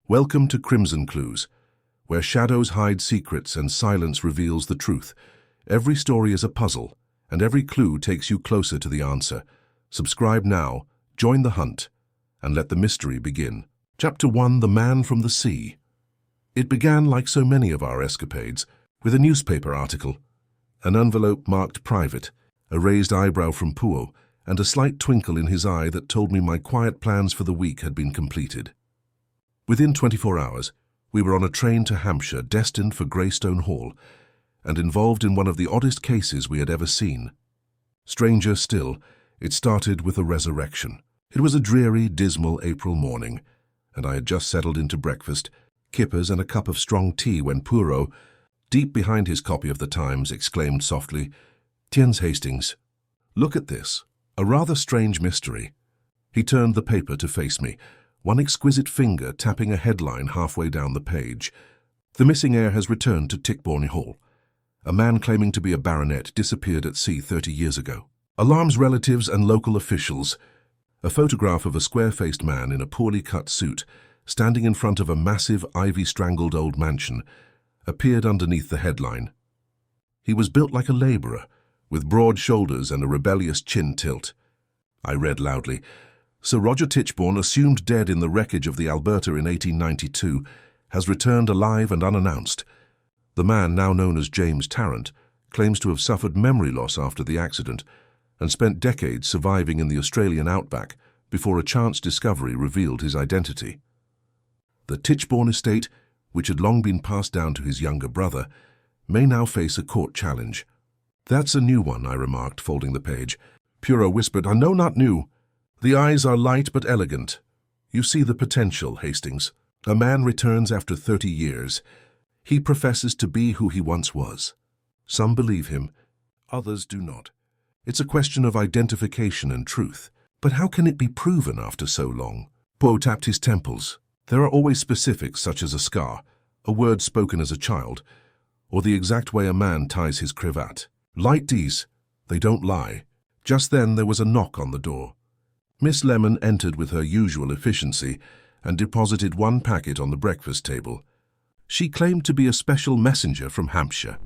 Welcome to Crimson Clues, where shadows hide secrets and silence reveals the truth. Every story is a puzzle, and every clue takes you closer to the answer. Subscribe now, join the hunt, and let the mystery begin. Chapter 1: The Man from the Sea. It began, like so many of our escapades, with a newspaper article. An envelope marked private, a raised eyebrow from Poirot, and a slight twinkle in his eye that told me my quiet plans for the week had been completed. Within 24 hours, we were on a train to Hampshire, destined for Greystone Hall, and involved in one of the oddest cases we had ever seen. Stranger still, it started with a resurrection. It was a dreary, dismal April morning, and I had just settled into breakfast, kippers and a cup of strong tea when Poirot, deep behind his copy of the Times, exclaimed softly, "Tiens, Hastings, look at this, a rather strange mystery." He turned the paper to face me, one exquisite finger tapping a headline halfway down the page. "The missing heir has returned to Tichborne Hall. A man claiming to be a baronet disappeared at sea 30 years ago. Alarms relatives and local officials." A photograph of a square-faced man in a poorly cut suit, standing in front of a massive, ivy-strangled old mansion, appeared underneath the headline. He was built like a labourer, with broad shoulders and a rebellious chin tilt. I read loudly, "Sir Roger Tichborne, assumed dead in the wreckage of the Alberta in 1892, has returned alive and unannounced. The man, now known as James Tarrant, claims to have suffered memory loss after the accident and spent decades surviving in the Australian outback before a chance discovery revealed his identity. The Tichborne estate, which had long been passed down to his younger brother, may now face a court challenge." "That's a new one," I remarked, folding the page. Poirot whispered, "No, not new. The eyes are light but elegant. You see the potential, Hastings. A man returns after 30 years. He professes to be who he once was. Some believe him, others do not. It's a question of identification and truth. But how can it be proven after so long?" Poe tapped his temples. "There are always specifics such as a scar, a word spoken as a child, or the exact way a man ties his cravat. Light these, they don't lie." Just then there was a knock on the door. Miss Lemon entered with her usual efficiency and deposited one packet on the breakfast table. She claimed to be a special messenger from Hampshire.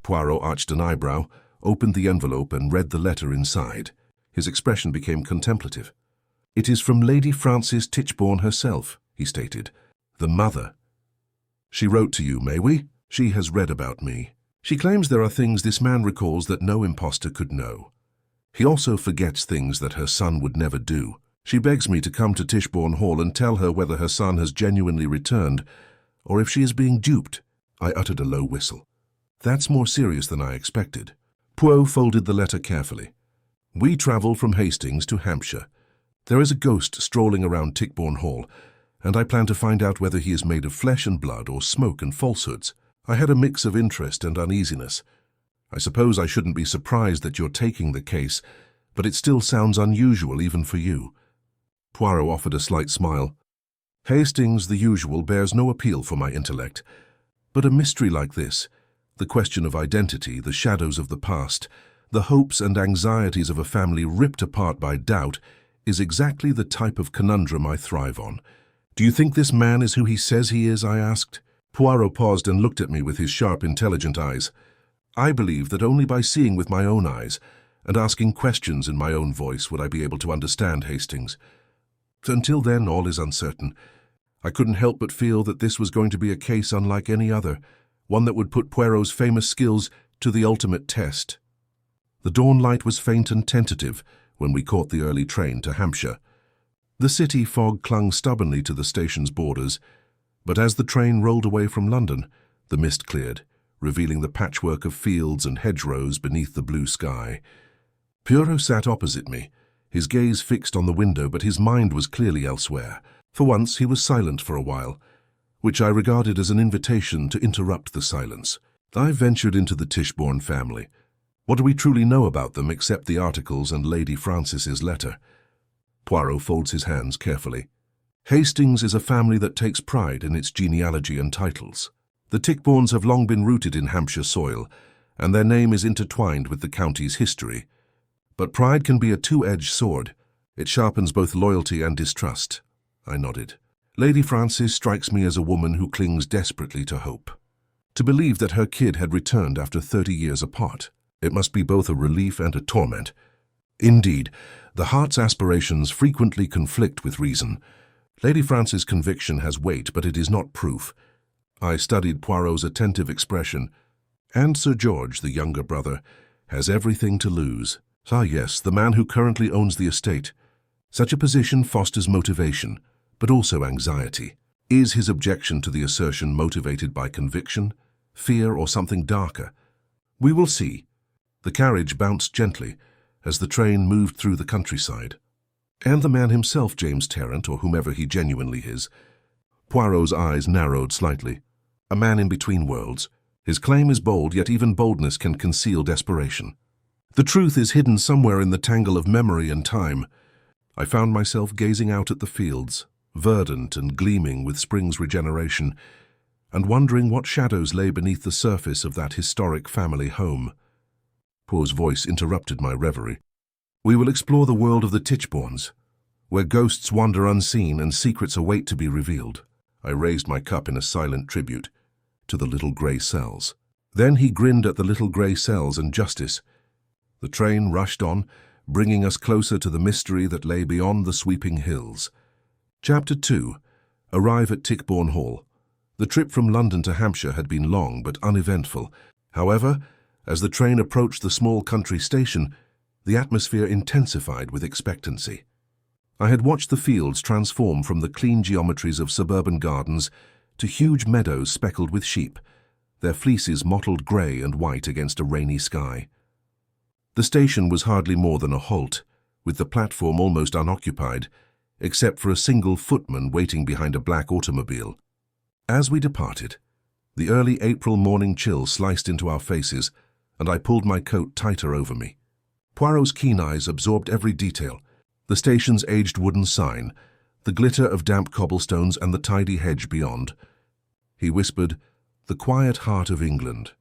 Poirot arched an eyebrow, opened the envelope and read the letter inside. His expression became contemplative. "It is from Lady Frances Tichborne herself," he stated. "The mother. She wrote to you, may we? She has read about me. She claims there are things this man recalls that no impostor could know. He also forgets things that her son would never do. She begs me to come to Tichborne Hall and tell her whether her son has genuinely returned, or if she is being duped." I uttered a low whistle. "That's more serious than I expected." Poirot folded the letter carefully. "We travel from Hastings to Hampshire. There is a ghost strolling around Tichborne Hall, and I plan to find out whether he is made of flesh and blood or smoke and falsehoods." I had a mix of interest and uneasiness. "I suppose I shouldn't be surprised that you're taking the case, but it still sounds unusual even for you." Poirot offered a slight smile. "Hastings, the usual, bears no appeal for my intellect. But a mystery like this, the question of identity, the shadows of the past, the hopes and anxieties of a family ripped apart by doubt, is exactly the type of conundrum I thrive on." "Do you think this man is who he says he is?" I asked. Poirot paused and looked at me with his sharp, intelligent eyes. "I believe that only by seeing with my own eyes and asking questions in my own voice would I be able to understand Hastings. Until then, all is uncertain. I couldn't help but feel that this was going to be a case unlike any other, one that would put Poirot's famous skills to the ultimate test." The dawn light was faint and tentative when we caught the early train to Hampshire. The city fog clung stubbornly to the station's borders, but as the train rolled away from London, the mist cleared, revealing the patchwork of fields and hedgerows beneath the blue sky. Poirot sat opposite me, his gaze fixed on the window, but his mind was clearly elsewhere. For once he was silent for a while, which I regarded as an invitation to interrupt the silence. I ventured into the Tichborne family. What do we truly know about them except the articles and Lady Frances's letter? Poirot folds his hands carefully. "Hastings is a family that takes pride in its genealogy and titles. The Tichbornes have long been rooted in Hampshire soil, and their name is intertwined with the county's history. But pride can be a two-edged sword. It sharpens both loyalty and distrust." I nodded. Lady Frances strikes me as a woman who clings desperately to hope. To believe that her kid had returned after 30 years apart, it must be both a relief and a torment. Indeed, the heart's aspirations frequently conflict with reason. Lady Frances' conviction has weight, but it is not proof. I studied Poirot's attentive expression, and Sir George, the younger brother, has everything to lose. Ah yes, the man who currently owns the estate. Such a position fosters motivation, but also anxiety. Is his objection to the assertion motivated by conviction, fear, or something darker? We will see. The carriage bounced gently as the train moved through the countryside. And the man himself, James Tarrant, or whomever he genuinely is. Poirot's eyes narrowed slightly. A man in between worlds. His claim is bold, yet even boldness can conceal desperation. The truth is hidden somewhere in the tangle of memory and time. I found myself gazing out at the fields, verdant and gleaming with spring's regeneration, and wondering what shadows lay beneath the surface of that historic family home. Poirot's voice interrupted my reverie. We will explore the world of the Tichbornes, where ghosts wander unseen and secrets await to be revealed. I raised my cup in a silent tribute to the little grey cells. Then he grinned at the little grey cells and justice. The train rushed on, bringing us closer to the mystery that lay beyond the sweeping hills. Chapter 2. Arrive at Tichborne Hall. The trip from London to Hampshire had been long but uneventful. However, as the train approached the small country station, the atmosphere intensified with expectancy. I had watched the fields transform from the clean geometries of suburban gardens to huge meadows speckled with sheep, their fleeces mottled grey and white against a rainy sky. The station was hardly more than a halt, with the platform almost unoccupied, except for a single footman waiting behind a black automobile. As we departed, the early April morning chill sliced into our faces, and I pulled my coat tighter over me. Poirot's keen eyes absorbed every detail: the station's aged wooden sign, the glitter of damp cobblestones, and the tidy hedge beyond. He whispered, "The quiet heart of England."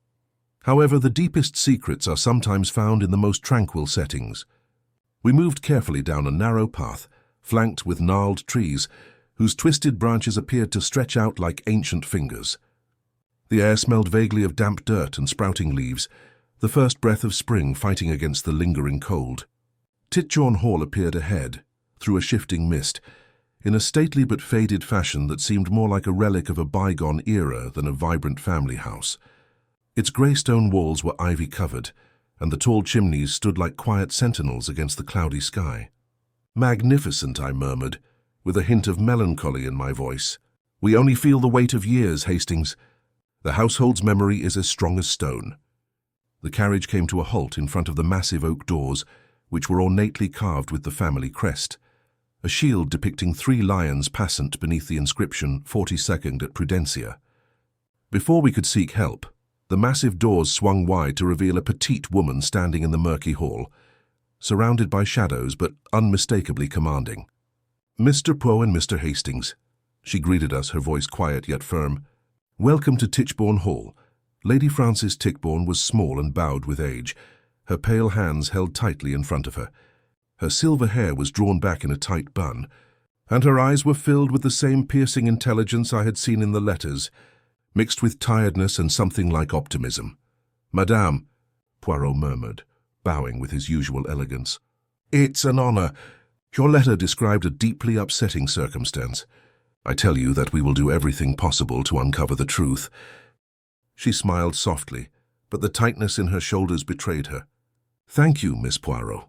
However, the deepest secrets are sometimes found in the most tranquil settings. We moved carefully down a narrow path, flanked with gnarled trees, whose twisted branches appeared to stretch out like ancient fingers. The air smelled vaguely of damp dirt and sprouting leaves, the first breath of spring fighting against the lingering cold. Tichborne Hall appeared ahead, through a shifting mist, in a stately but faded fashion that seemed more like a relic of a bygone era than a vibrant family house. Its grey stone walls were ivy-covered, and the tall chimneys stood like quiet sentinels against the cloudy sky. "Magnificent," I murmured, with a hint of melancholy in my voice. "We only feel the weight of years, Hastings. The household's memory is as strong as stone." The carriage came to a halt in front of the massive oak doors, which were ornately carved with the family crest. A shield depicting 3 lions passant beneath the inscription 42nd at Prudencia. Before we could seek help, the massive doors swung wide to reveal a petite woman standing in the murky hall, surrounded by shadows but unmistakably commanding. "Mr. Poe and Mr. Hastings," she greeted us, her voice quiet yet firm. "Welcome to Tichborne Hall." Lady Frances Tichborne was small and bowed with age, her pale hands held tightly in front of her. Her silver hair was drawn back in a tight bun, and her eyes were filled with the same piercing intelligence I had seen in the letters, mixed with tiredness and something like optimism. "Madame," Poirot murmured, bowing with his usual elegance. "It's an honor. Your letter described a deeply upsetting circumstance. I tell you that we will do everything possible to uncover the truth." She smiled softly, but the tightness in her shoulders betrayed her. "Thank you, Miss Poirot.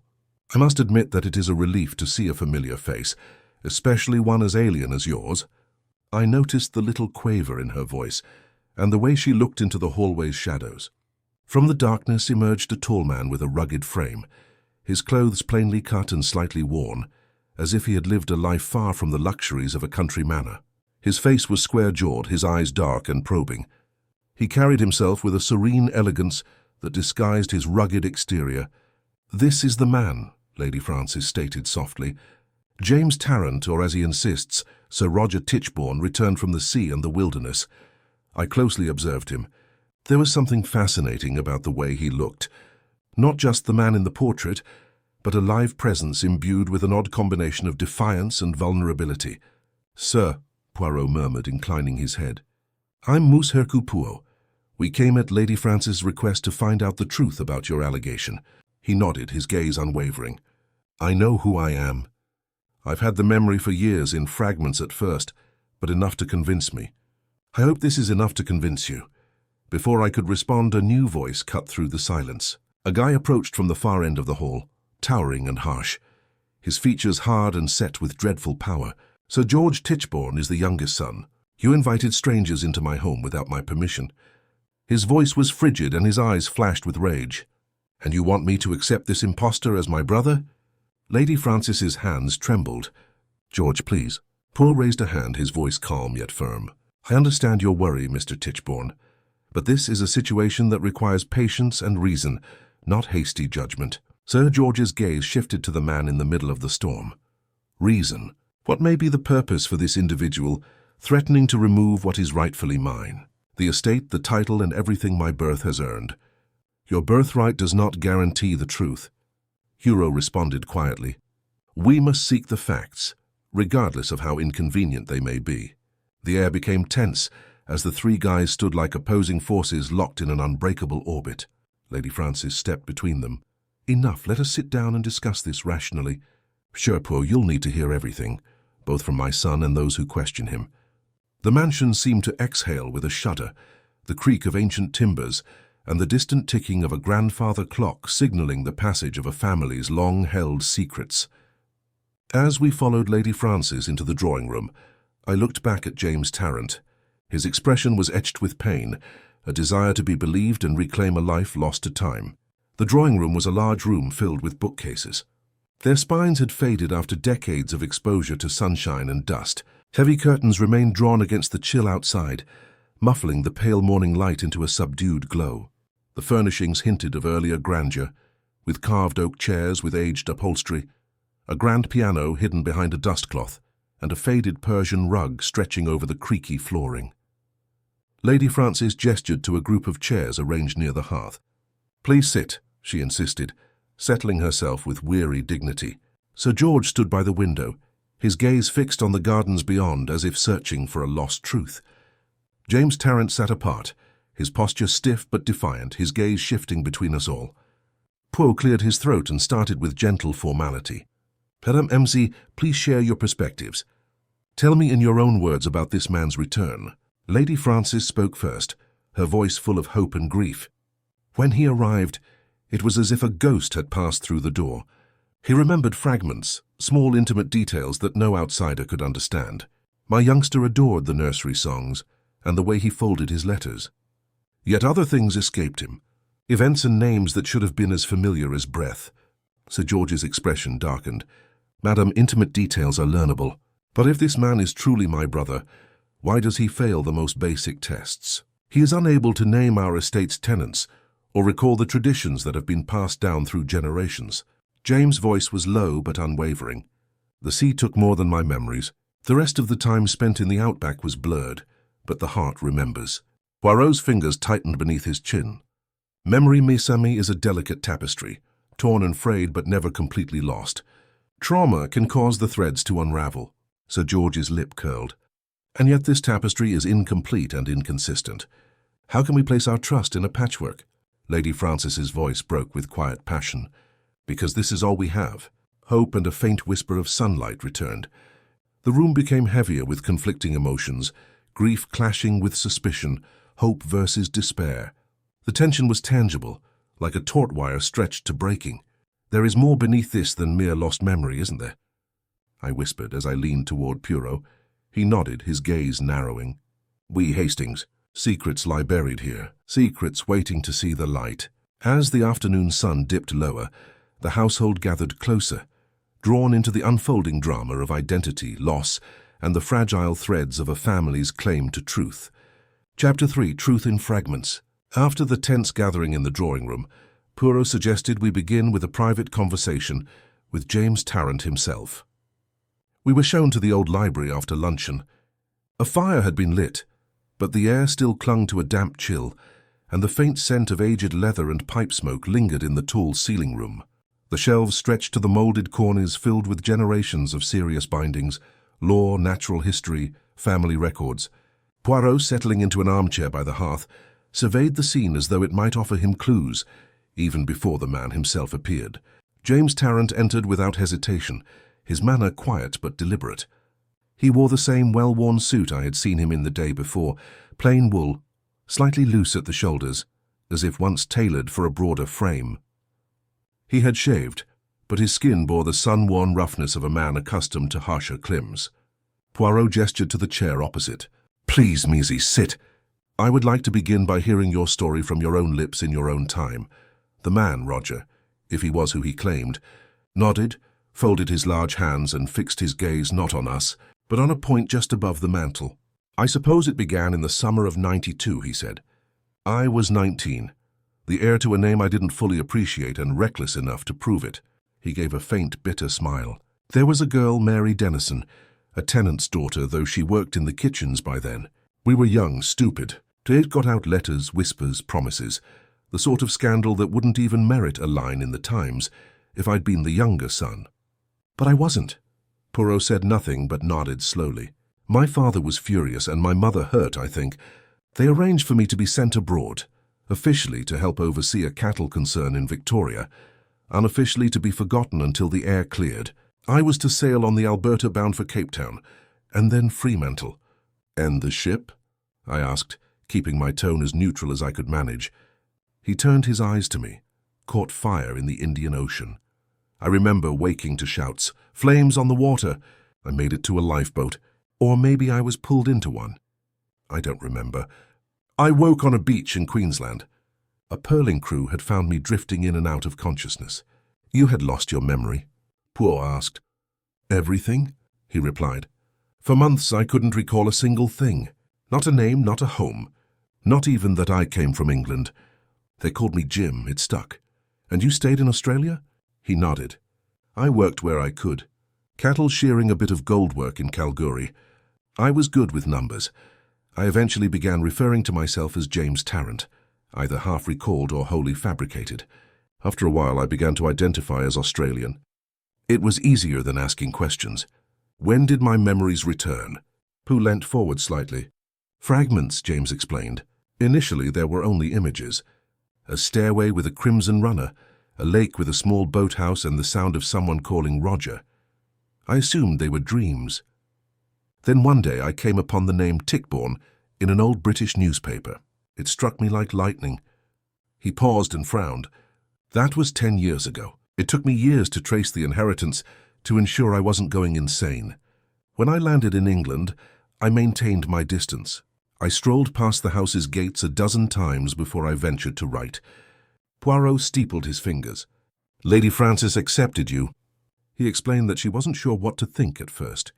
I must admit that it is a relief to see a familiar face, especially one as alien as yours." I noticed the little quaver in her voice, and the way she looked into the hallway's shadows. From the darkness emerged a tall man with a rugged frame, his clothes plainly cut and slightly worn, as if he had lived a life far from the luxuries of a country manor. His face was square-jawed, his eyes dark and probing. He carried himself with a serene elegance that disguised his rugged exterior. "This is the man," Lady Frances stated softly. "James Tarrant, or as he insists, Sir Roger Tichborne, returned from the sea and the wilderness." I closely observed him. There was something fascinating about the way he looked. Not just the man in the portrait, but a live presence imbued with an odd combination of defiance and vulnerability. "Sir," Poirot murmured, inclining his head. "I'm Mousse Hercule Poirot. We came at Lady Frances' request to find out the truth about your allegation." He nodded, his gaze unwavering. "I know who I am. I've had the memory for years, in fragments at first, but enough to convince me. I hope this is enough to convince you." Before I could respond, a new voice cut through the silence. A guy approached from the far end of the hall, towering and harsh, his features hard and set with dreadful power. "Sir George Tichborne is the youngest son. You invited strangers into my home without my permission." His voice was frigid and his eyes flashed with rage. "And you want me to accept this impostor as my brother?" Lady Frances's hands trembled. "George, please." Poirot raised a hand, his voice calm yet firm. "I understand your worry, Mr. Tichborne, but this is a situation that requires patience and reason, not hasty judgment." Sir George's gaze shifted to the man in the middle of the storm. "Reason. What may be the purpose for this individual threatening to remove what is rightfully mine? The estate, the title, and everything my birth has earned. Your birthright does not guarantee the truth." Poirot responded quietly. "We must seek the facts, regardless of how inconvenient they may be." The air became tense as the three guys stood like opposing forces locked in an unbreakable orbit. Lady Frances stepped between them. "Enough, let us sit down and discuss this rationally. Sure, Poirot, you'll need to hear everything, both from my son and those who question him." The mansion seemed to exhale with a shudder, the creak of ancient timbers, and the distant ticking of a grandfather clock signaling the passage of a family's long-held secrets. As we followed Lady Frances into the drawing-room, I looked back at James Tarrant. His expression was etched with pain, a desire to be believed and reclaim a life lost to time. The drawing-room was a large room filled with bookcases. Their spines had faded after decades of exposure to sunshine and dust. Heavy curtains remained drawn against the chill outside, muffling the pale morning light into a subdued glow. The furnishings hinted of earlier grandeur, with carved oak chairs with aged upholstery, a grand piano hidden behind a dustcloth, and a faded Persian rug stretching over the creaky flooring. Lady Frances gestured to a group of chairs arranged near the hearth. "Please sit," she insisted, settling herself with weary dignity. Sir George stood by the window, his gaze fixed on the gardens beyond as if searching for a lost truth. James Tarrant sat apart, his posture stiff but defiant, his gaze shifting between us all. Poirot cleared his throat and started with gentle formality. "Madame MC, please share your perspectives. Tell me in your own words about this man's return." Lady Frances spoke first, her voice full of hope and grief. "When he arrived, it was as if a ghost had passed through the door. He remembered fragments, small intimate details that no outsider could understand. My youngster adored the nursery songs and the way he folded his letters. Yet other things escaped him, events and names that should have been as familiar as breath." Sir George's expression darkened. "Madam, intimate details are learnable. But if this man is truly my brother, why does he fail the most basic tests? He is unable to name our estate's tenants or recall the traditions that have been passed down through generations." James' voice was low but unwavering. "The sea took more than my memories. The rest of the time spent in the outback was blurred, but the heart remembers." Poirot's fingers tightened beneath his chin. "Memory, mes amis, is a delicate tapestry, torn and frayed but never completely lost. Trauma can cause the threads to unravel." Sir George's lip curled. "And yet this tapestry is incomplete and inconsistent. How can we place our trust in a patchwork?" Lady Frances's voice broke with quiet passion. "Because this is all we have." Hope and a faint whisper of sunlight returned. The room became heavier with conflicting emotions, grief clashing with suspicion, hope versus despair. The tension was tangible, like a taut wire stretched to breaking. "There is more beneath this than mere lost memory, isn't there?" I whispered as I leaned toward Poirot. He nodded, his gaze narrowing. "We, Hastings. Secrets lie buried here, secrets waiting to see the light." As the afternoon sun dipped lower, the household gathered closer, drawn into the unfolding drama of identity, loss, and the fragile threads of a family's claim to truth. Chapter 3, Truth in Fragments. After the tense gathering in the drawing-room, Poirot suggested we begin with a private conversation with James Tarrant himself. We were shown to the old library after luncheon. A fire had been lit, but the air still clung to a damp chill, and the faint scent of aged leather and pipe smoke lingered in the tall ceiling room. The shelves stretched to the molded corners filled with generations of serious bindings, law, natural history, family records. Poirot, settling into an armchair by the hearth, surveyed the scene as though it might offer him clues, even before the man himself appeared. James Tarrant entered without hesitation, his manner quiet but deliberate. He wore the same well-worn suit I had seen him in the day before, plain wool, slightly loose at the shoulders, as if once tailored for a broader frame. He had shaved, but his skin bore the sun-worn roughness of a man accustomed to harsher climes. Poirot gestured to the chair opposite. "Please, Measy, sit. I would like to begin by hearing your story from your own lips in your own time." The man, Roger, if he was who he claimed, nodded, folded his large hands and fixed his gaze not on us, but on a point just above the mantel. "I suppose it began in the summer of '92, he said. "I was 19, the heir to a name I didn't fully appreciate and reckless enough to prove it." He gave a faint, bitter smile. "There was a girl, Mary Dennison, a tenant's daughter, though she worked in the kitchens by then. We were young, stupid. It got out letters, whispers, promises, the sort of scandal that wouldn't even merit a line in the Times if I'd been the younger son. But I wasn't." Poirot said nothing but nodded slowly. "My father was furious and my mother hurt, I think. They arranged for me to be sent abroad, officially to help oversee a cattle concern in Victoria, unofficially to be forgotten until the air cleared. I was to sail on the Alberta bound for Cape Town, and then Fremantle." "And the ship?" I asked, keeping my tone as neutral as I could manage. He turned his eyes to me, caught fire in the Indian Ocean. I remember waking to shouts, "Flames on the water!" I made it to a lifeboat, or maybe I was pulled into one. I don't remember. I woke on a beach in Queensland. A pearling crew had found me drifting in and out of consciousness. "You had lost your memory?" Poirot asked. "Everything?" he replied. "For months I couldn't recall a single thing. Not a name, not a home. Not even that I came from England. They called me Jim, it stuck. And you stayed in Australia?" He nodded. "I worked where I could. Cattle shearing, a bit of gold work in Kalgoorlie. I was good with numbers. I eventually began referring to myself as James Tarrant, either half-recalled or wholly fabricated. After a while I began to identify as Australian. It was easier than asking questions. When did my memories return?" Pooh leant forward slightly. "Fragments," James explained. "Initially there were only images. A stairway with a crimson runner, a lake with a small boathouse and the sound of someone calling Roger. I assumed they were dreams. Then one day I came upon the name Tichborne in an old British newspaper. It struck me like lightning." He paused and frowned. "That was 10 years ago. It took me years to trace the inheritance, to ensure I wasn't going insane. When I landed in England, I maintained my distance. I strolled past the house's gates a dozen times before I ventured to write." Poirot steepled his fingers. "Lady Frances accepted you." He explained that she wasn't sure what to think at first.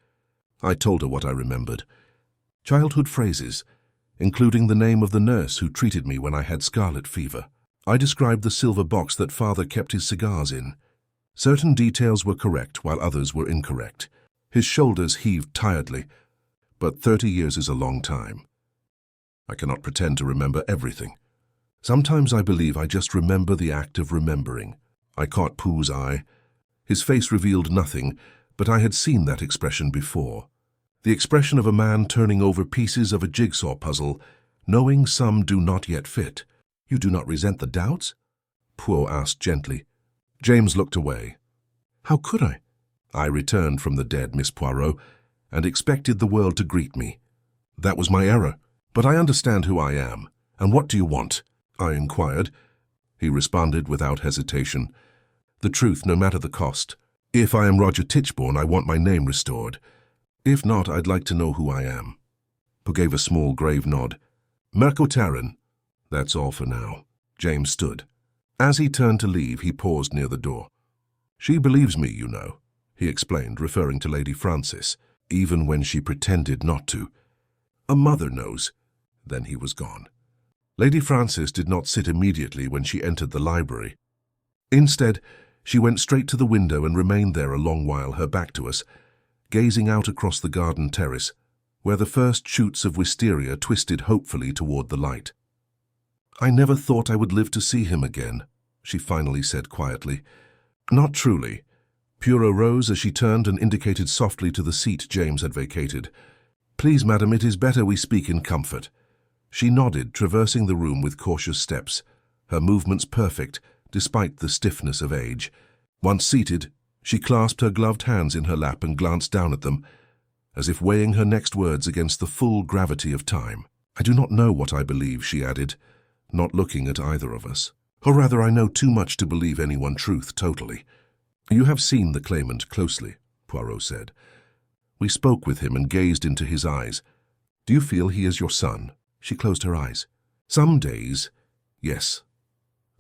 I told her what I remembered. Childhood phrases, including the name of the nurse who treated me when I had scarlet fever. I described the silver box that father kept his cigars in. Certain details were correct while others were incorrect. His shoulders heaved tiredly, but 30 years is a long time. I cannot pretend to remember everything. Sometimes I believe I just remember the act of remembering. I caught Pooh's eye. His face revealed nothing, but I had seen that expression before. The expression of a man turning over pieces of a jigsaw puzzle, knowing some do not yet fit. "You do not resent the doubts?" Poirot asked gently. James looked away. "How could I?" I returned from the dead, Miss Poirot, and expected the world to greet me. That was my error. But I understand who I am. And what do you want?" I inquired. He responded without hesitation. "The truth, no matter the cost. If I am Roger Tichborne, I want my name restored. If not, I'd like to know who I am." Who gave a small, grave nod. "Mirko Taran. That's all for now." James stood. As he turned to leave, he paused near the door. "She believes me, you know," he explained, referring to Lady Frances, "even when she pretended not to. A mother knows." Then he was gone. Lady Frances did not sit immediately when she entered the library. Instead, she went straight to the window and remained there a long while, her back to us, gazing out across the garden terrace, where the first shoots of wisteria twisted hopefully toward the light. "I never thought I would live to see him again," she finally said quietly. "Not truly." Poirot rose as she turned and indicated softly to the seat James had vacated. Please, madam, it is better we speak in comfort. She nodded, traversing the room with cautious steps, her movements perfect, despite the stiffness of age. Once seated, she clasped her gloved hands in her lap and glanced down at them, as if weighing her next words against the full gravity of time. I do not know what I believe, she added, not looking at either of us. Or rather, I know too much to believe any one truth totally. You have seen the claimant closely, Poirot said. We spoke with him and gazed into his eyes. Do you feel he is your son? She closed her eyes. Some days, yes.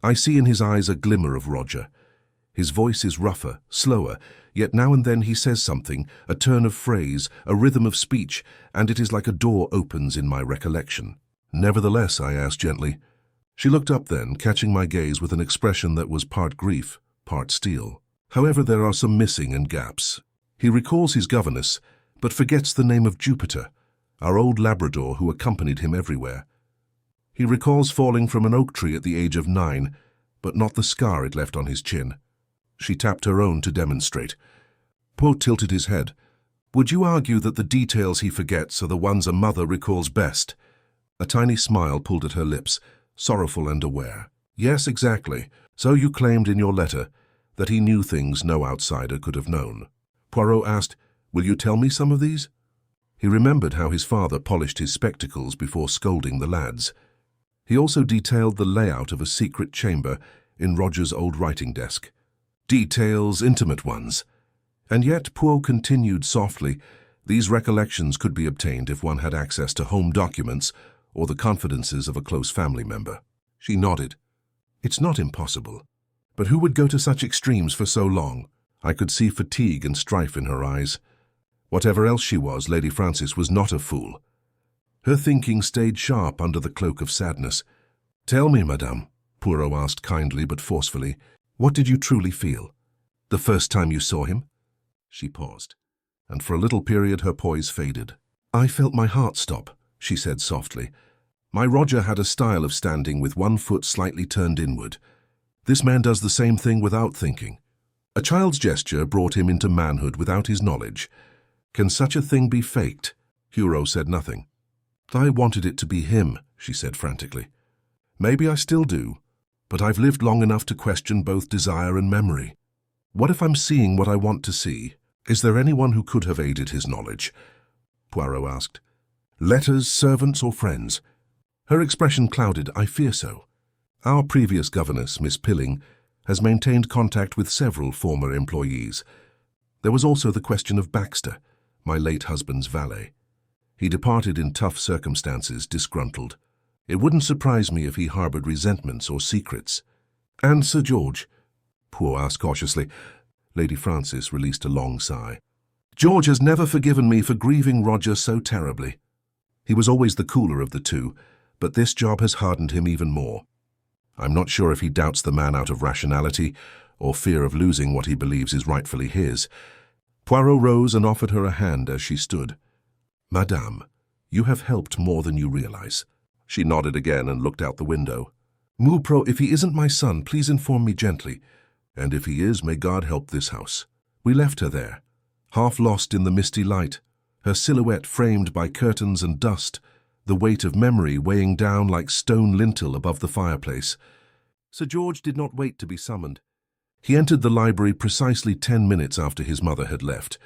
I see in his eyes a glimmer of Roger. His voice is rougher, slower, yet now and then he says something, a turn of phrase, a rhythm of speech, and it is like a door opens in my recollection. Nevertheless, I asked gently. She looked up then, catching my gaze with an expression that was part grief, part steel. However, there are some missing and gaps. He recalls his governess, but forgets the name of Jupiter, our old Labrador who accompanied him everywhere. He recalls falling from an oak tree at the age of 9, but not the scar it left on his chin. She tapped her own to demonstrate. Poe tilted his head. Would you argue that the details he forgets are the ones a mother recalls best? A tiny smile pulled at her lips, sorrowful and aware. Yes, exactly. So you claimed in your letter that he knew things no outsider could have known. Poirot asked, will you tell me some of these? He remembered how his father polished his spectacles before scolding the lads. He also detailed the layout of a secret chamber in Roger's old writing desk. Details, intimate ones. And yet, Poirot continued softly, these recollections could be obtained if one had access to home documents or the confidences of a close family member. She nodded. It's not impossible. But who would go to such extremes for so long? I could see fatigue and strife in her eyes. Whatever else she was, Lady Frances was not a fool. Her thinking stayed sharp under the cloak of sadness. Tell me, madame, Poirot asked kindly but forcefully, what did you truly feel? The first time you saw him? She paused, and for a little period her poise faded. I felt my heart stop, she said softly. My Roger had a style of standing with one foot slightly turned inward. This man does the same thing without thinking. A child's gesture brought him into manhood without his knowledge. Can such a thing be faked? Poirot said nothing. I wanted it to be him, she said frantically. Maybe I still do, but I've lived long enough to question both desire and memory. What if I'm seeing what I want to see? Is there anyone who could have aided his knowledge? Poirot asked. Letters, servants, or friends? Her expression clouded. I fear so. Our previous governess, Miss Pilling, has maintained contact with several former employees. There was also the question of Baxter, my late husband's valet. He departed in tough circumstances, disgruntled. It wouldn't surprise me if he harbored resentments or secrets. And Sir George? Poirot asked cautiously. Lady Frances released a long sigh. George has never forgiven me for grieving Roger so terribly. He was always the cooler of the two, but this job has hardened him even more. I'm not sure if he doubts the man out of rationality or fear of losing what he believes is rightfully his. Poirot rose and offered her a hand as she stood. Madame, you have helped more than you realize. She nodded again and looked out the window. Poirot, if he isn't my son, please inform me gently. And if he is, may God help this house. We left her there, half lost in the misty light, her silhouette framed by curtains and dust, the weight of memory weighing down like stone lintel above the fireplace. Sir George did not wait to be summoned. He entered the library precisely 10 minutes after his mother had left,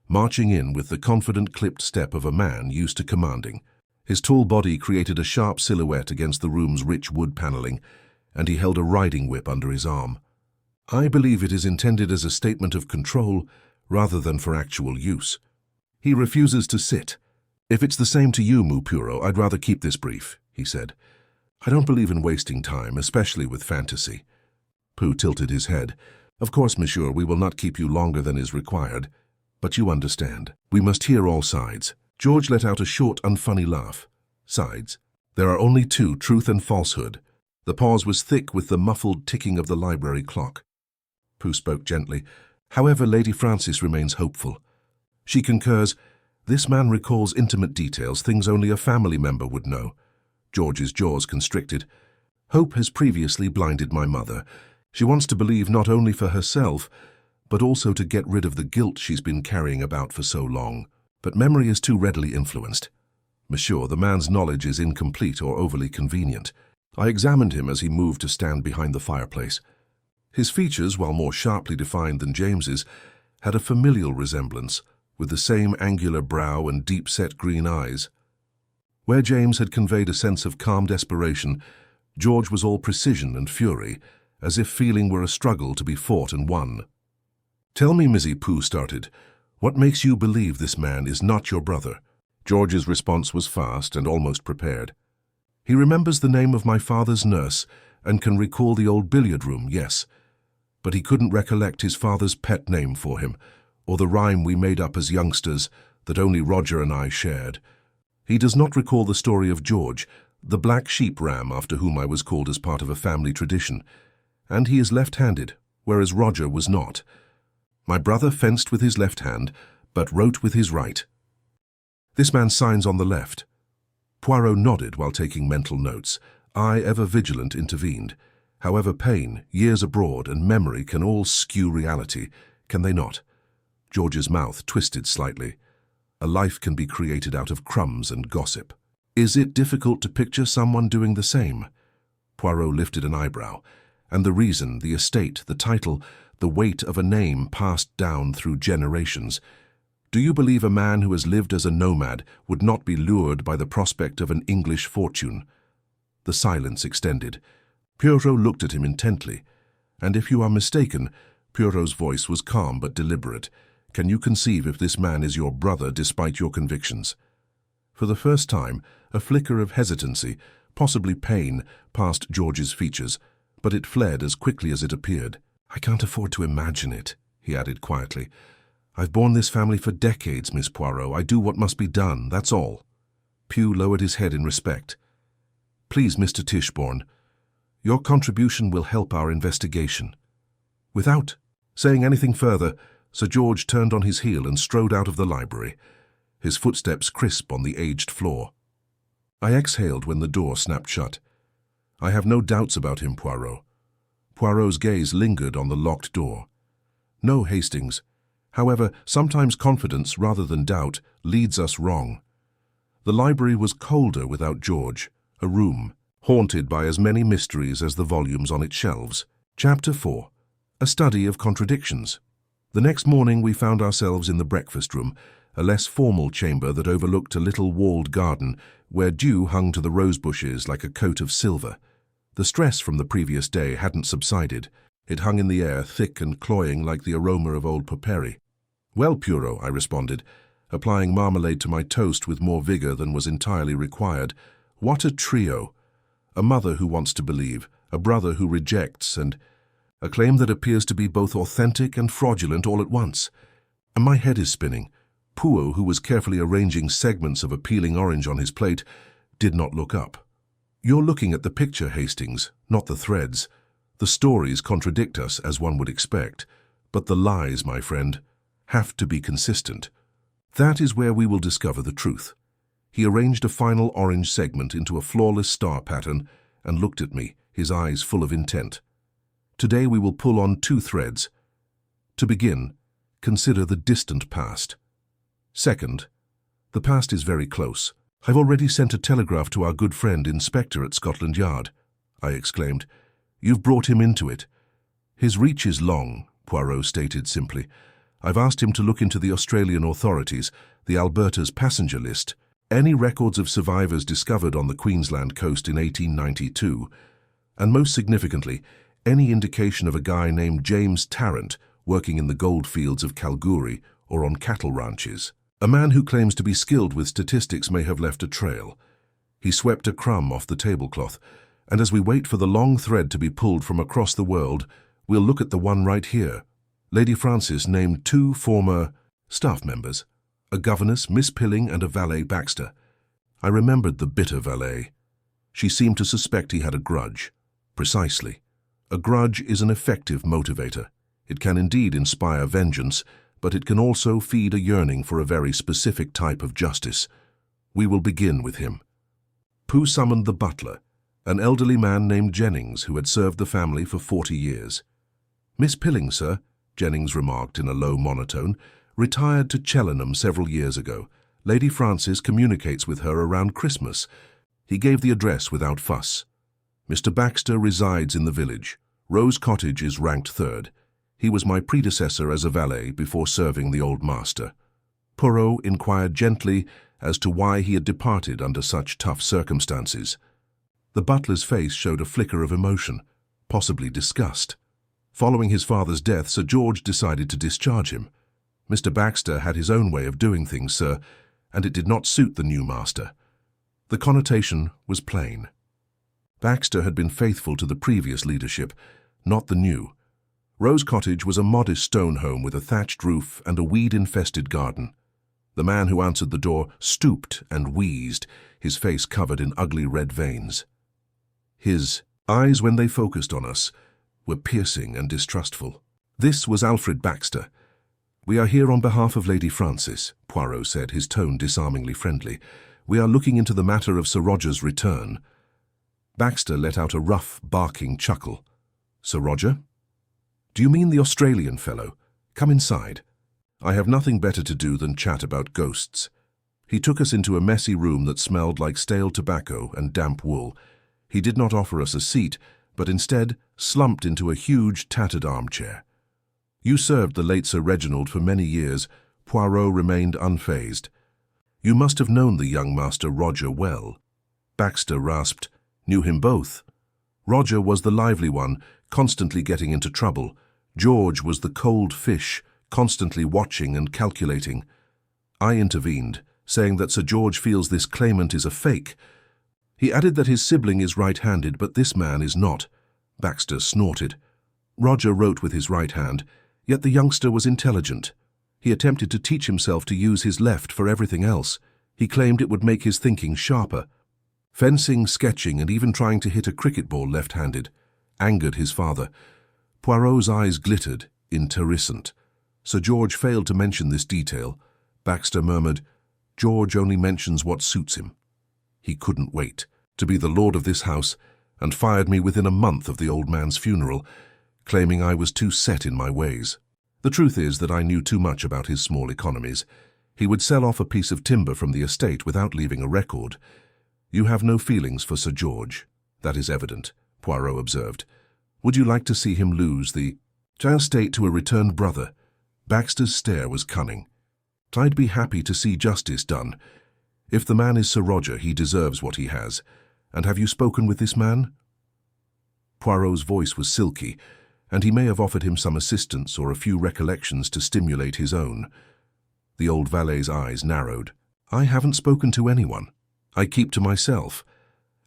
marching in with the confident clipped step of a man used to commanding. His tall body created a sharp silhouette against the room's rich wood paneling, and he held a riding whip under his arm. I believe it is intended as a statement of control rather than for actual use. He refuses to sit. If it's the same to you, Poirot, I'd rather keep this brief, he said. I don't believe in wasting time, especially with fantasy. Pooh tilted his head. Of course, monsieur, we will not keep you longer than is required. But you understand. We must hear all sides. George let out a short, unfunny laugh. Sides? There are only two, truth and falsehood. The pause was thick with the muffled ticking of the library clock. Pooh spoke gently. However, Lady Frances remains hopeful. She concurs, this man recalls intimate details, things only a family member would know. George's jaws constricted. Hope has previously blinded my mother. She wants to believe not only for herself, but also to get rid of the guilt she's been carrying about for so long. but memory is too readily influenced. Monsieur, the man's knowledge is incomplete or overly convenient. I examined him as he moved to stand behind the fireplace. His features, while more sharply defined than James's, had a familial resemblance, with the same angular brow and deep-set green eyes. Where James had conveyed a sense of calm desperation, George was all precision and fury, as if feeling were a struggle to be fought and won. "Tell me," Mizzy Pooh started, "what makes you believe this man is not your brother?" George's response was fast and almost prepared. "He remembers the name of my father's nurse and can recall the old billiard room, yes. But he couldn't recollect his father's pet name for him, or the rhyme we made up as youngsters that only Roger and I shared. He does not recall the story of George, the black sheep ram after whom I was called as part of a family tradition, and he is left-handed, whereas Roger was not. My brother fenced with his left hand, but wrote with his right. This man signs on the left." Poirot nodded while taking mental notes. I, ever vigilant, intervened. However, pain, years abroad, and memory can all skew reality, can they not? George's mouth twisted slightly. A life can be created out of crumbs and gossip. Is it difficult to picture someone doing the same? Poirot lifted an eyebrow. And the reason, the estate, the title, the weight of a name passed down through generations. Do you believe a man who has lived as a nomad would not be lured by the prospect of an English fortune? The silence extended. Poirot looked at him intently. "And if you are mistaken," Poirot's voice was calm but deliberate, "can you conceive if this man is your brother despite your convictions?" For the first time, a flicker of hesitancy, possibly pain, passed George's features, but it fled as quickly as it appeared. "I can't afford to imagine it," he added quietly. "I've borne this family for decades, Miss Poirot. I do what must be done, that's all." Pugh lowered his head in respect. "Please, Mr. Tichborne, your contribution will help our investigation." Without saying anything further, Sir George turned on his heel and strode out of the library, his footsteps crisp on the aged floor. I exhaled when the door snapped shut. "I have no doubts about him, Poirot." Poirot's gaze lingered on the locked door. "No, Hastings. However, sometimes confidence, rather than doubt, leads us wrong." The library was colder without George, a room, haunted by as many mysteries as the volumes on its shelves. Chapter 4. A Study of Contradictions. The next morning we found ourselves in the breakfast room, a less formal chamber that overlooked a little walled garden where dew hung to the rose bushes like a coat of silver. The stress from the previous day hadn't subsided. It hung in the air, thick and cloying like the aroma of old potpourri. "Well, Poirot," I responded, applying marmalade to my toast with more vigor than was entirely required. "What a trio! A mother who wants to believe, a brother who rejects, and a claim that appears to be both authentic and fraudulent all at once. And my head is spinning." Poirot, who was carefully arranging segments of a peeling orange on his plate, did not look up. "You're looking at the picture, Hastings, not the threads. The stories contradict us, as one would expect, but the lies, my friend, have to be consistent. That is where we will discover the truth." He arranged a final orange segment into a flawless star pattern and looked at me, his eyes full of intent. "Today we will pull on two threads. To begin, consider the distant past. Second, the past is very close. I've already sent a telegraph to our good friend Inspector at Scotland Yard," I exclaimed. "You've brought him into it." "His reach is long," Poirot stated simply. "I've asked him to look into the Australian authorities, the Alberta's passenger list, any records of survivors discovered on the Queensland coast in 1892, and most significantly, any indication of a guy named James Tarrant working in the gold fields of Kalgoorlie or on cattle ranches. A man who claims to be skilled with statistics may have left a trail." He swept a crumb off the tablecloth, "and as we wait for the long thread to be pulled from across the world, we'll look at the one right here. Lady Frances named 2 former staff members, a governess, Miss Pilling, and a valet, Baxter. I remembered the bitter valet. She seemed to suspect he had a grudge. Precisely. A grudge is an effective motivator. It can indeed inspire vengeance, but it can also feed a yearning for a very specific type of justice. We will begin with him." Pooh summoned the butler, an elderly man named Jennings who had served the family for 40 years. "Miss Pilling, sir," Jennings remarked in a low monotone, "retired to Cheltenham several years ago. Lady Frances communicates with her around Christmas. He gave the address without fuss. Mr. Baxter resides in the village. Rose Cottage is ranked third. He was my predecessor as a valet before serving the old master. Poirot inquired gently as to why he had departed under such tough circumstances. The butler's face showed a flicker of emotion, possibly disgust. Following his father's death, Sir George decided to discharge him. Mr. Baxter had his own way of doing things, sir, and it did not suit the new master. The connotation was plain. Baxter had been faithful to the previous leadership, not the new. Rose Cottage was a modest stone home with a thatched roof and a weed-infested garden. The man who answered the door stooped and wheezed, his face covered in ugly red veins. His eyes, when they focused on us, were piercing and distrustful. This was Alfred Baxter. "We are here on behalf of Lady Frances," Poirot said, his tone disarmingly friendly. "We are looking into the matter of Sir Roger's return." Baxter let out a rough, barking chuckle. "Sir Roger? Do you mean the Australian fellow? Come inside. I have nothing better to do than chat about ghosts." He took us into a messy room that smelled like stale tobacco and damp wool. He did not offer us a seat, but instead slumped into a huge, tattered armchair. "You served the late Sir Reginald for many years." Poirot remained unfazed. "You must have known the young Master Roger well." Baxter rasped. "Knew him both. Roger was the lively one, constantly getting into trouble. George was the cold fish, constantly watching and calculating. I intervened, saying that Sir George feels this claimant is a fake. He added that his sibling is right-handed, but this man is not." Baxter snorted. "Roger wrote with his right hand, yet the youngster was intelligent. He attempted to teach himself to use his left for everything else. He claimed it would make his thinking sharper. Fencing, sketching, and even trying to hit a cricket ball left-handed angered his father." Poirot's eyes glittered, interessant. Sir George failed to mention this detail. Baxter murmured, "George only mentions what suits him." He couldn't wait to be the lord of this house, and fired me within a month of the old man's funeral, claiming I was too set in my ways. The truth is that I knew too much about his small economies. He would sell off a piece of timber from the estate without leaving a record. "You have no feelings for Sir George. That is evident," Poirot observed. "Would you like to see him lose the estate to a returned brother?" Baxter's stare was cunning. "I'd be happy to see justice done. If the man is Sir Roger, he deserves what he has. And have you spoken with this man?" Poirot's voice was silky, and he may have offered him some assistance or a few recollections to stimulate his own. The old valet's eyes narrowed. "I haven't spoken to anyone. I keep to myself.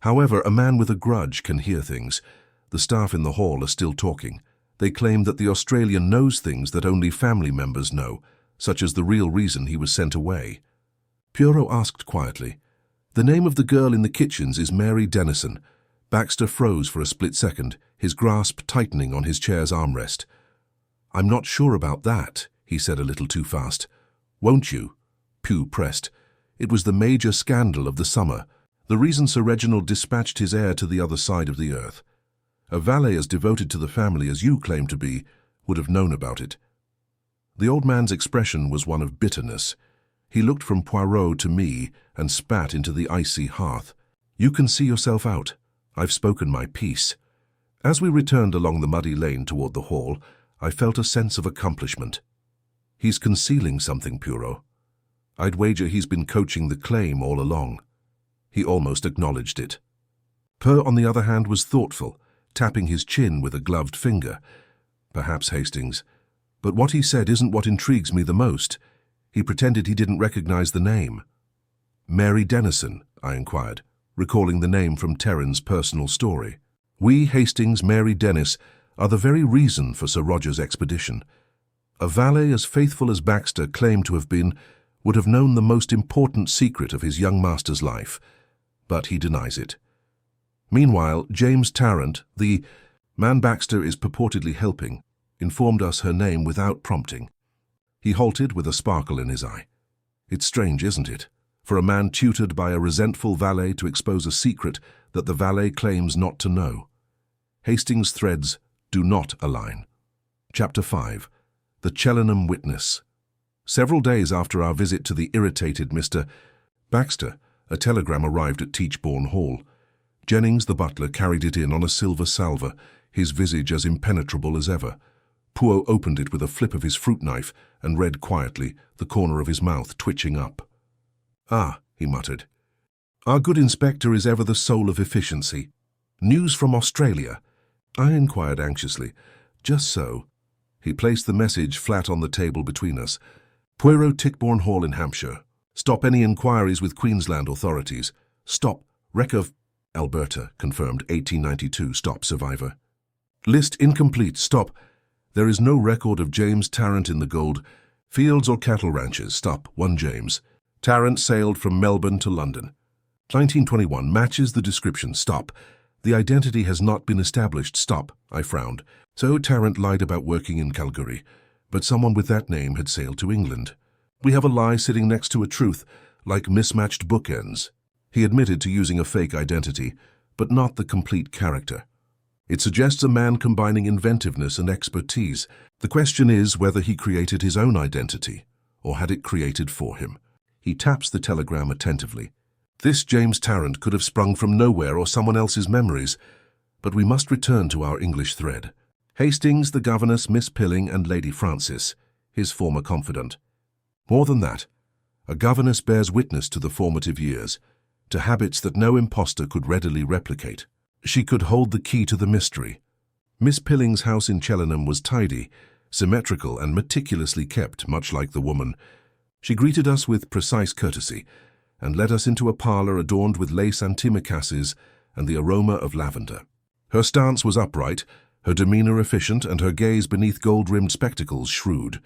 However, a man with a grudge can hear things. The staff in the hall are still talking. They claim that the Australian knows things that only family members know, such as the real reason he was sent away." Poirot asked quietly, "The name of the girl in the kitchens is Mary Denison." Baxter froze for a split second, his grasp tightening on his chair's armrest. "I'm not sure about that," he said a little too fast. "Won't you?" Poe pressed. "It was the major scandal of the summer, the reason Sir Reginald dispatched his heir to the other side of the earth. A valet as devoted to the family as you claim to be would have known about it." The old man's expression was one of bitterness. He looked from Poirot to me and spat into the icy hearth. "You can see yourself out. I've spoken my piece." As we returned along the muddy lane toward the hall, I felt a sense of accomplishment. "He's concealing something, Poirot. I'd wager he's been coaching the claim all along." He almost acknowledged it. Poe, on the other hand, was thoughtful, tapping his chin with a gloved finger. "Perhaps, Hastings. But what he said isn't what intrigues me the most. He pretended he didn't recognize the name." "Mary Denison?" I inquired, recalling the name from Terran's personal story. "We, Hastings, Mary Dennis, are the very reason for Sir Roger's expedition. A valet as faithful as Baxter claimed to have been would have known the most important secret of his young master's life, but he denies it. Meanwhile, James Tarrant, the man Baxter is purportedly helping, informed us her name without prompting." He halted with a sparkle in his eye. "It's strange, isn't it, for a man tutored by a resentful valet to expose a secret that the valet claims not to know. Hastings' threads do not align." Chapter 5. The Cheltenham Witness. Several days after our visit to the irritated Mr. Baxter, a telegram arrived at Tichborne Hall. Jennings, the butler, carried it in on a silver salver, his visage as impenetrable as ever. Poirot opened it with a flip of his fruit knife and read quietly, the corner of his mouth twitching up. "Ah," he muttered. "Our good inspector is ever the soul of efficiency. News from Australia?" I inquired anxiously. "Just so." He placed the message flat on the table between us. "Poirot, Tichborne Hall in Hampshire. Stop any inquiries with Queensland authorities. Stop. Wreck of Alberta, confirmed 1892. Stop. Survivor. List incomplete. Stop. There is no record of James Tarrant in the gold fields or cattle ranches. Stop. 1 James. Tarrant sailed from Melbourne to London. 1921 matches the description. Stop. The identity has not been established. Stop. I frowned. So Tarrant lied about working in Calgary, but someone with that name had sailed to England. We have a lie sitting next to a truth, like mismatched bookends. He admitted to using a fake identity, but not the complete character. It suggests a man combining inventiveness and expertise. The question is whether he created his own identity, or had it created for him. He taps the telegram attentively. This James Tarrant could have sprung from nowhere or someone else's memories, but we must return to our English thread. Hastings, the governess, Miss Pilling, and Lady Frances, his former confidant. More than that, a governess bears witness to the formative years, to habits that no impostor could readily replicate. She could hold the key to the mystery. Miss Pilling's house in Cheltenham was tidy, symmetrical, and meticulously kept, much like the woman. She greeted us with precise courtesy, and led us into a parlour adorned with lace antimacassars and the aroma of lavender. Her stance was upright, her demeanour efficient, and her gaze beneath gold-rimmed spectacles shrewd.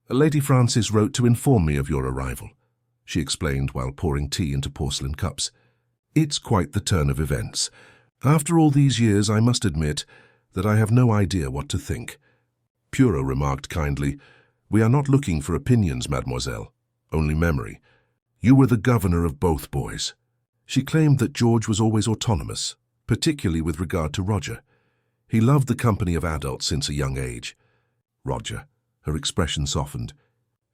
"Lady Frances wrote to inform me of your arrival," she explained while pouring tea into porcelain cups. "It's quite the turn of events. After all these years, I must admit that I have no idea what to think." Poirot remarked kindly, "We are not looking for opinions, mademoiselle, only memory. You were the governor of both boys." She claimed that George was always autonomous, particularly with regard to Roger. He loved the company of adults since a young age. Roger, her expression softened.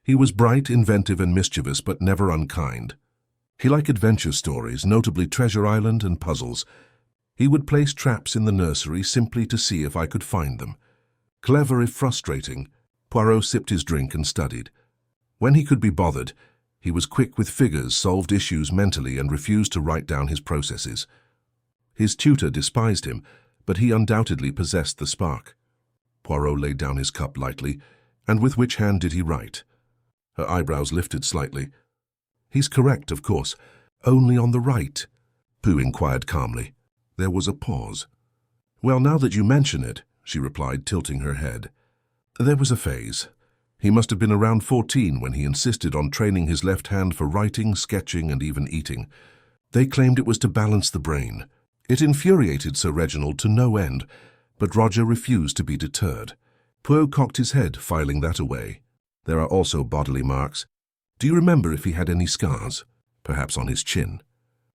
He was bright, inventive, and mischievous, but never unkind. He liked adventure stories, notably Treasure Island and puzzles. He would place traps in the nursery simply to see if I could find them. Clever if frustrating, Poirot sipped his drink and studied. When he could be bothered, he was quick with figures, solved issues mentally, and refused to write down his processes. His tutor despised him, but he undoubtedly possessed the spark. Poirot laid down his cup lightly. "And with which hand did he write?" Her eyebrows lifted slightly. "He's correct, of course. Only on the right," Pooh inquired calmly. There was a pause. "Well, now that you mention it," she replied, tilting her head. "There was a phase. He must have been around 14 when he insisted on training his left hand for writing, sketching, and even eating. They claimed it was to balance the brain. It infuriated Sir Reginald to no end, but Roger refused to be deterred." Poirot cocked his head, filing that away. "There are also bodily marks. Do you remember if he had any scars? Perhaps on his chin?"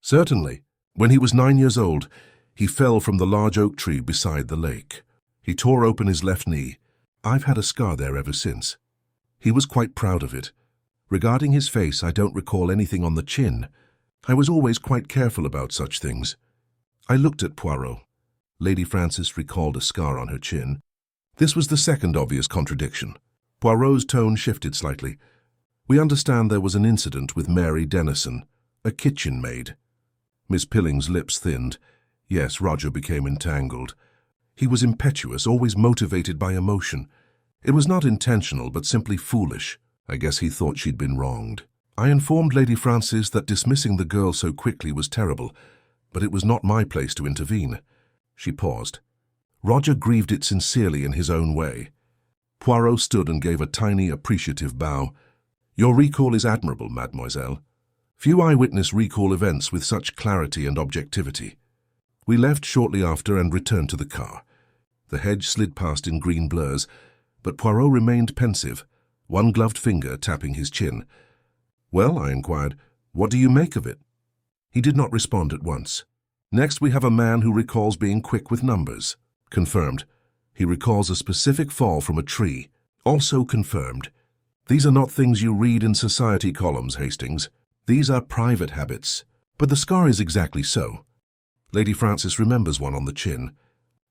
"Certainly. When he was 9 years old, he fell from the large oak tree beside the lake. He tore open his left knee. I've had a scar there ever since. He was quite proud of it. Regarding his face, I don't recall anything on the chin. I was always quite careful about such things." I looked at Poirot. Lady Frances recalled a scar on her chin. This was the second obvious contradiction. Poirot's tone shifted slightly. "We understand there was an incident with Mary Dennison, a kitchen maid." Miss Pilling's lips thinned. Yes, Roger became entangled. He was impetuous, always motivated by emotion. It was not intentional, but simply foolish. I guess he thought she'd been wronged. I informed Lady Frances that dismissing the girl so quickly was terrible, but it was not my place to intervene. She paused. Roger grieved it sincerely in his own way. Poirot stood and gave a tiny, appreciative bow. "Your recall is admirable, mademoiselle. Few eyewitness recall events with such clarity and objectivity." We left shortly after and returned to the car. The hedge slid past in green blurs, but Poirot remained pensive, one gloved finger tapping his chin. "Well," I inquired, "what do you make of it?" He did not respond at once. "Next we have a man who recalls being quick with numbers." "Confirmed. He recalls a specific fall from a tree." "Also confirmed." These are not things you read in society columns, Hastings. These are private habits. But the scar is exactly so. Lady Frances remembers one on the chin.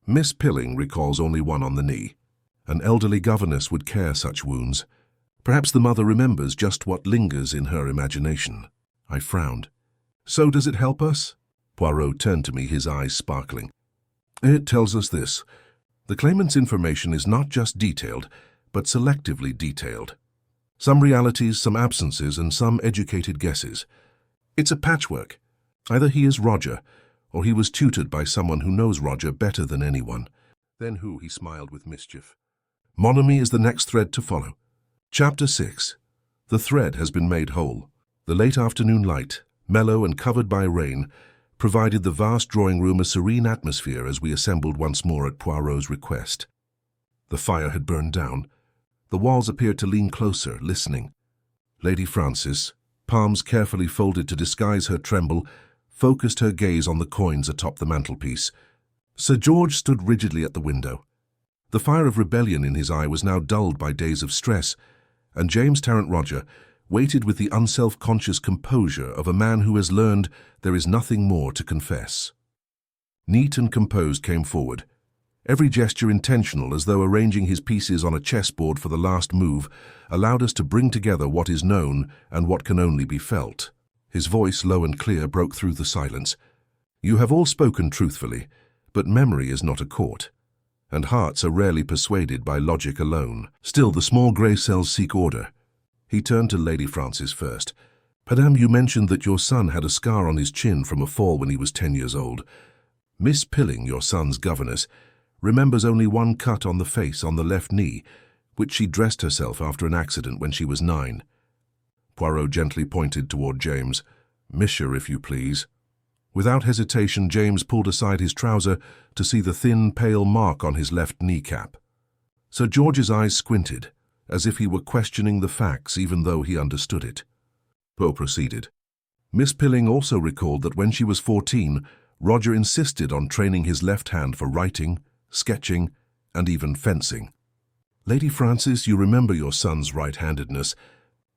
Miss Pilling recalls only one on the knee. An elderly governess would care such wounds. Perhaps the mother remembers just what lingers in her imagination. I frowned. So does it help us? Poirot turned to me, his eyes sparkling. It tells us this. The claimant's information is not just detailed, but selectively detailed. Some realities, some absences, and some educated guesses. It's a patchwork. Either he is Roger, or he was tutored by someone who knows Roger better than anyone. Then who? He smiled with mischief. Mon ami is the next thread to follow. Chapter 6. The thread has been made whole. The late afternoon light, mellow and covered by rain, provided the vast drawing room a serene atmosphere as we assembled once more at Poirot's request. The fire had burned down. The walls appeared to lean closer, listening. Lady Frances, palms carefully folded to disguise her tremble, focused her gaze on the coins atop the mantelpiece. Sir George stood rigidly at the window. The fire of rebellion in his eye was now dulled by days of stress, and James Tarrant Roger waited with the unself-conscious composure of a man who has learned there is nothing more to confess. Neat and composed came forward, every gesture intentional, as though arranging his pieces on a chessboard for the last move allowed us to bring together what is known and what can only be felt. His voice, low and clear, broke through the silence. You have all spoken truthfully, but memory is not a court, and hearts are rarely persuaded by logic alone. Still, the small grey cells seek order. He turned to Lady Frances first. Madame, you mentioned that your son had a scar on his chin from a fall when he was 10 years old. Miss Pilling, your son's governess, remembers only one cut on the face on the left knee, which she dressed herself after an accident when she was 9. Poirot gently pointed toward James. Monsieur, if you please. Without hesitation, James pulled aside his trouser to see the thin, pale mark on his left kneecap. Sir George's eyes squinted, as if he were questioning the facts even though he understood it. Poe proceeded. Miss Pilling also recalled that when she was 14, Roger insisted on training his left hand for writing, sketching, and even fencing. Lady Frances, you remember your son's right-handedness,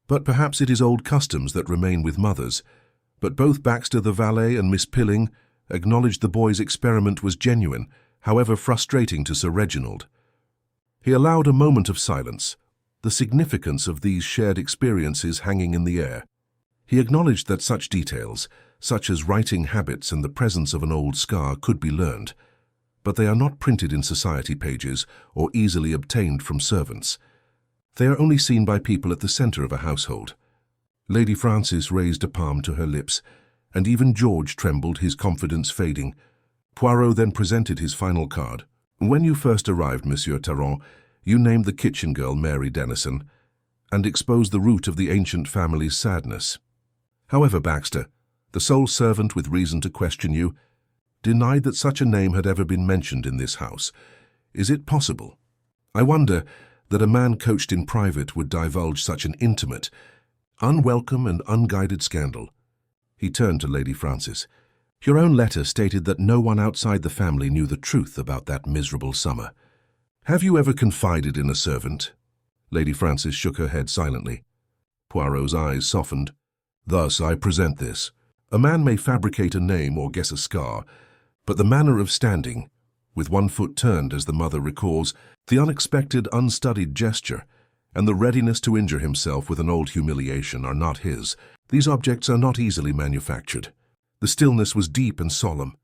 but perhaps it is old customs that remain with mothers. But both Baxter the valet and Miss Pilling acknowledged the boy's experiment was genuine, however frustrating to Sir Reginald. He allowed a moment of silence, the significance of these shared experiences hanging in the air. He acknowledged that such details, such as writing habits and the presence of an old scar, could be learned, but they are not printed in society pages or easily obtained from servants. They are only seen by people at the center of a household. Lady Frances raised a palm to her lips, and even George trembled, his confidence fading. Poirot then presented his final card. When you first arrived, Monsieur Tarrant, you named the kitchen girl Mary Dennison, and exposed the root of the ancient family's sadness. However, Baxter, the sole servant with reason to question you, denied that such a name had ever been mentioned in this house. Is it possible? I wonder that a man coached in private would divulge such an intimate, unwelcome and unguided scandal. He turned to Lady Frances. Your own letter stated that no one outside the family knew the truth about that miserable summer. Have you ever confided in a servant? Lady Frances shook her head silently. Poirot's eyes softened. Thus I present this. A man may fabricate a name or guess a scar, but the manner of standing, with one foot turned as the mother recalls, the unexpected, unstudied gesture, and the readiness to injure himself with an old humiliation are not his. These objects are not easily manufactured. The stillness was deep and solemn.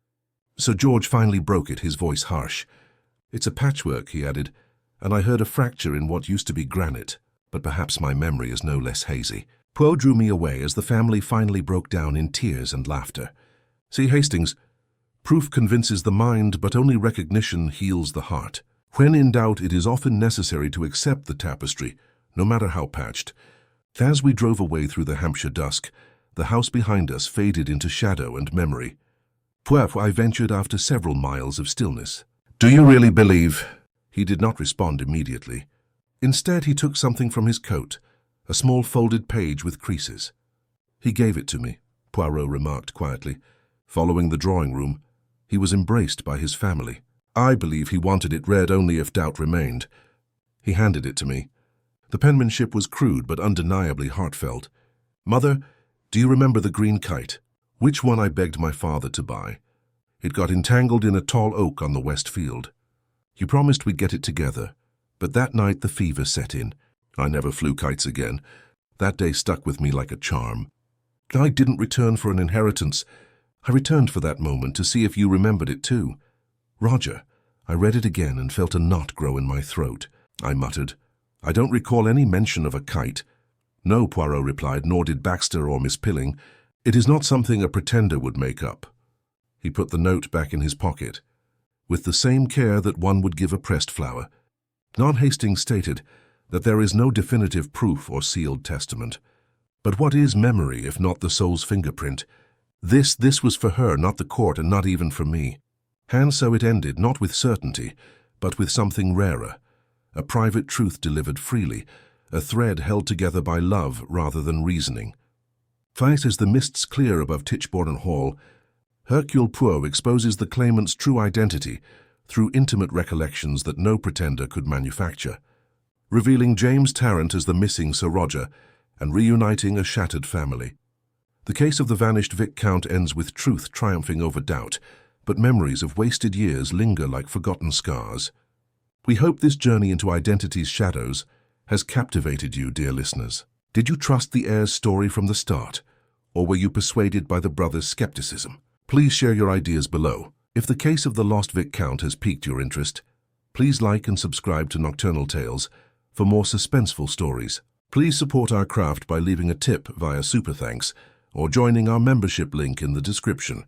Sir George finally broke it, his voice harsh. It's a patchwork, he added, and I heard a fracture in what used to be granite, but perhaps my memory is no less hazy. Poe drew me away as the family finally broke down in tears and laughter. See, Hastings, proof convinces the mind, but only recognition heals the heart. When in doubt, it is often necessary to accept the tapestry, no matter how patched. As we drove away through the Hampshire dusk, the house behind us faded into shadow and memory. I ventured after several miles of stillness. Do you really believe? He did not respond immediately. Instead, he took something from his coat, a small folded page with creases. He gave it to me, Poirot remarked quietly. Following the drawing room, he was embraced by his family. I believe he wanted it read only if doubt remained. He handed it to me. The penmanship was crude but undeniably heartfelt. "Mother, do you remember the green kite? Which one I begged my father to buy? It got entangled in a tall oak on the west field. You promised we'd get it together, but that night the fever set in. I never flew kites again. That day stuck with me like a charm. I didn't return for an inheritance. I returned for that moment to see if you remembered it too. Roger." I read it again and felt a knot grow in my throat. I muttered, "I don't recall any mention of a kite." "No," Poirot replied, "nor did Baxter or Miss Pilling. It is not something a pretender would make up." He put the note back in his pocket, with the same care that one would give a pressed flower. Hastings stated that there is no definitive proof or sealed testament. But what is memory if not the soul's fingerprint? This was for her, not the court, and not even for me. And so it ended, not with certainty, but with something rarer. A private truth delivered freely, a thread held together by love rather than reasoning. Fight as the mists clear above Tichborne Hall, Hercule Poirot exposes the claimant's true identity through intimate recollections that no pretender could manufacture, revealing James Tarrant as the missing Sir Roger and reuniting a shattered family. The case of the vanished Viscount ends with truth triumphing over doubt, but memories of wasted years linger like forgotten scars. We hope this journey into identity's shadows has captivated you, dear listeners. Did you trust the heir's story from the start, or were you persuaded by the brothers' skepticism? Please share your ideas below. If the case of the lost Viscount has piqued your interest, please like and subscribe to Nocturnal Tales for more suspenseful stories. Please support our craft by leaving a tip via Super Thanks or joining our membership link in the description.